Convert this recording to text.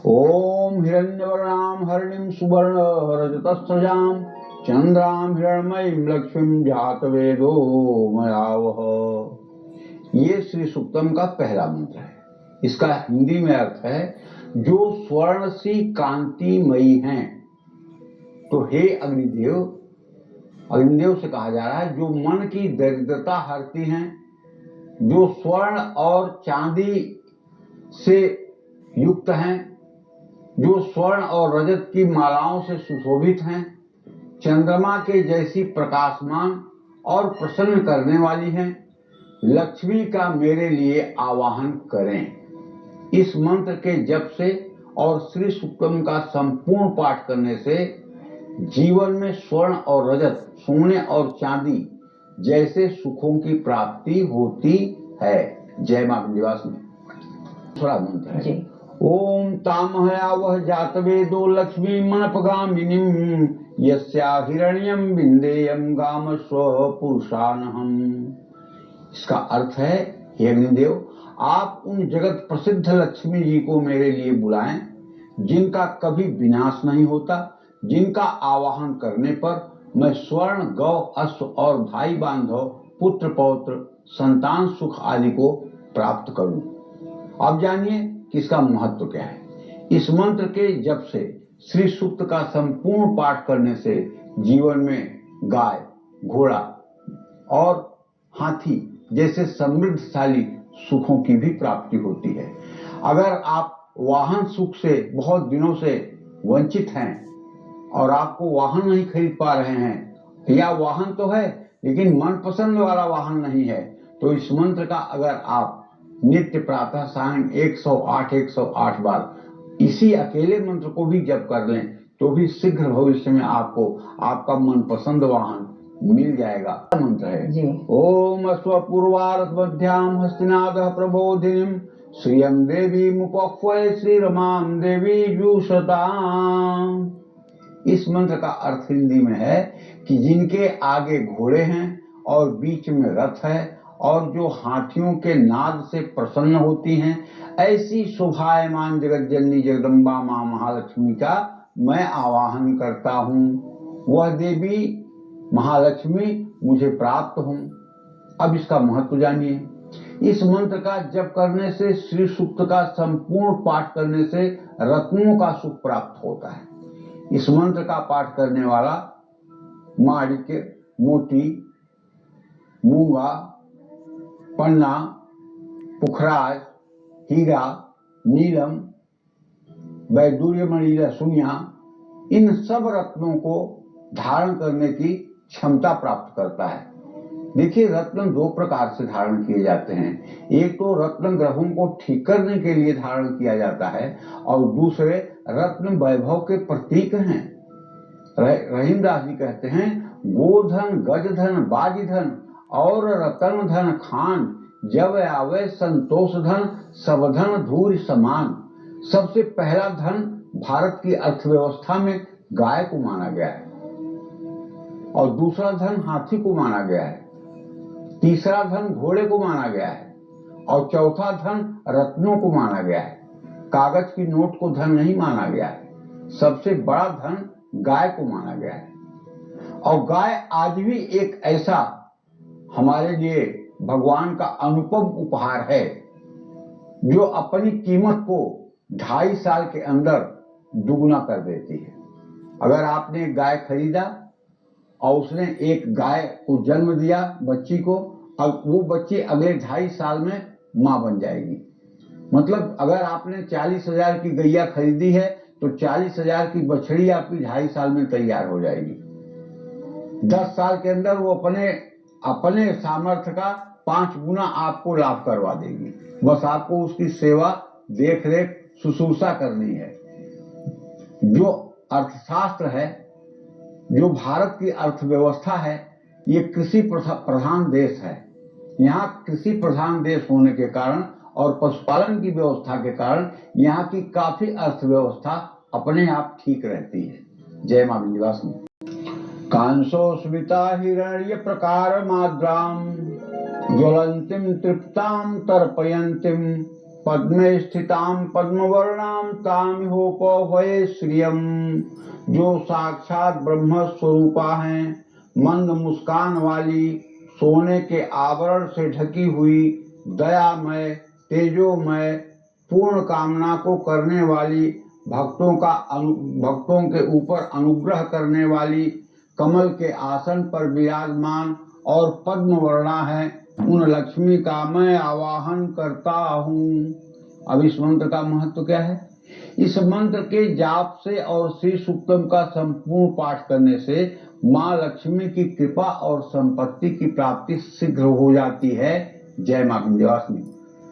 ओम हिरण्यवर्णां हरिणीं सुवर्ण रजतस्रजां चंद्रां हिरण्मयीं लक्ष्मीं जातवेदो मयावह। ये श्री सूक्तम का पहला मंत्र है। इसका हिंदी में अर्थ है जो स्वर्ण सी कांतिमयी हैं। तो हे अग्निदेव, अग्निदेव से कहा जा रहा है जो मन की दरिद्रता हरती हैं, जो स्वर्ण और चांदी से युक्त हैं, जो स्वर्ण और रजत की मालाओं से सुशोभित हैं, चंद्रमा के जैसी प्रकाशमान और प्रसन्न करने वाली हैं, लक्ष्मी का मेरे लिए आवाहन करें। इस मंत्र के जप से और श्री सूक्तम का संपूर्ण पाठ करने से जीवन में स्वर्ण और रजत, सोने और चांदी जैसे सुखों की प्राप्ति होती है। जय मां विंध्यवासिनी। दूसरा मंत्र है ओम तामहयावह जातवेदो लक्ष्मी मनपगामिनीं यस्या हिरण्यं विंदेयं गाम स्व पुरुषानहम्। इसका अर्थ है हे अग्निदेव, आप उन जगत प्रसिद्ध लक्ष्मी जी को मेरे लिए बुलाएं जिनका कभी विनाश नहीं होता, जिनका आवाहन करने पर मैं स्वर्ण, गौ, अश्व और भाई बांधव, पुत्र पौत्र, संतान सुख आदि को प्राप्त करूं। अब जानिए कि इसका महत्व क्या है। इस मंत्र के जप से, श्री सूक्त का संपूर्ण पाठ करने से जीवन में गाय, घोड़ा और हाथी जैसे समृद्धशाली सुखों की भी प्राप्ति होती है। अगर आप वाहन सुख से बहुत दिनों से वंचित हैं और आपको वाहन नहीं खरीद पा रहे हैं, या वाहन तो है लेकिन मनपसंद वाला वाहन नहीं है, तो इस मंत्र का अगर आप नित्य प्रातः सायं 108 बार इसी अकेले मंत्र को भी जप कर लें तो भी शीघ्र भविष्य में आपको आपका मनपसंद वाहन मिल जाएगा। मंत्र है ओम स्वपूर्वारथ मध्याम हस्तिनाद प्रबोधिनीं श्रियं देवी मुपक्वय श्री रमां देवी जुषताम्। इस मंत्र का अर्थ हिंदी में है कि जिनके आगे घोड़े हैं और बीच में रथ है और जो हाथियों के नाद से प्रसन्न होती हैं, ऐसी शोभायमान जगत जननी जगदम्बा मां महालक्ष्मी का मैं आवाहन करता हूँ। वह देवी महालक्ष्मी मुझे प्राप्त हूँ। अब इसका महत्व जानिए। इस मंत्र का जप करने से, श्री सूक्त का संपूर्ण पाठ करने से रत्नों का सुख प्राप्त होता है। इस मंत्र का पाठ करने वाला माणिक्य, मोती, मूंगा, पन्ना, पुखराज, हीरा, नीलम, वैदूर्यमणि, लहसुनिया, इन सब रत्नों को धारण करने की क्षमता प्राप्त करता है। देखिए, रत्न दो प्रकार से धारण किए जाते हैं। एक तो रत्न ग्रहों को ठीक करने के लिए धारण किया जाता है और दूसरे रत्न वैभव के प्रतीक हैं। रहीमदास जी कहते हैं गोधन, गजधन, बाजीधन और रतन धन खान, जब आवे संतोष धन, सब धन धूरि समान। सबसे पहला धन भारत की अर्थव्यवस्था में गाय को माना गया है और दूसरा धन हाथी को माना गया है, तीसरा धन घोड़े को माना गया है और चौथा धन रत्नों को माना गया है। कागज की नोट को धन नहीं माना गया है। सबसे बड़ा धन गाय को माना गया है और गाय आज भी एक ऐसा हमारे लिए भगवान का अनुपम उपहार है जो अपनी कीमत को 2.5 साल के अंदर दुगना कर देती है। अगर आपने एक गाय खरीदा और उसने एक गाय को जन्म दिया, बच्ची को, अब वो बच्ची अगले 2.5 साल में मां बन जाएगी। मतलब अगर आपने 40,000 की गैया खरीदी है तो 40,000 की बछड़ी आपकी 2.5 साल में तैयार हो जाएगी। 10 साल के अंदर वो अपने सामर्थ्य का 5 गुना आपको लाभ करवा देगी। बस आपको उसकी सेवा, देख रेख, शुश्रूषा करनी है। जो अर्थशास्त्र है, जो भारत की अर्थव्यवस्था है, ये कृषि प्रधान देश है। यहाँ कृषि प्रधान देश होने के कारण और पशुपालन की व्यवस्था के कारण यहाँ की काफी अर्थव्यवस्था अपने आप ठीक रहती है। जय मां विंध्यवासिनी। कांसो स्मिता हिरण्य प्रकार माद्राम ज्वलंतीम तृप्ताम तर्पयंतीम पद्मे स्थिताम पद्मवर्णाम तामिहोपभये श्रियम। जो साक्षात ब्रह्म स्वरूपा हैं, मंद मुस्कान वाली, सोने के आवरण से ढकी हुई, दयामय, तेजोमय, पूर्ण कामना को करने वाली, भक्तों के ऊपर अनुग्रह करने वाली, कमल के आसन पर विराजमान और पद्म वर्णा है, उन लक्ष्मी का मैं आवाहन करता हूँ। अब इस मंत्र का महत्व क्या है? इस मंत्र के जाप से और श्री सूक्तम का संपूर्ण पाठ करने से माँ लक्ष्मी की कृपा और संपत्ति की प्राप्ति शीघ्र हो जाती है। जय मां विंध्यवासिनी।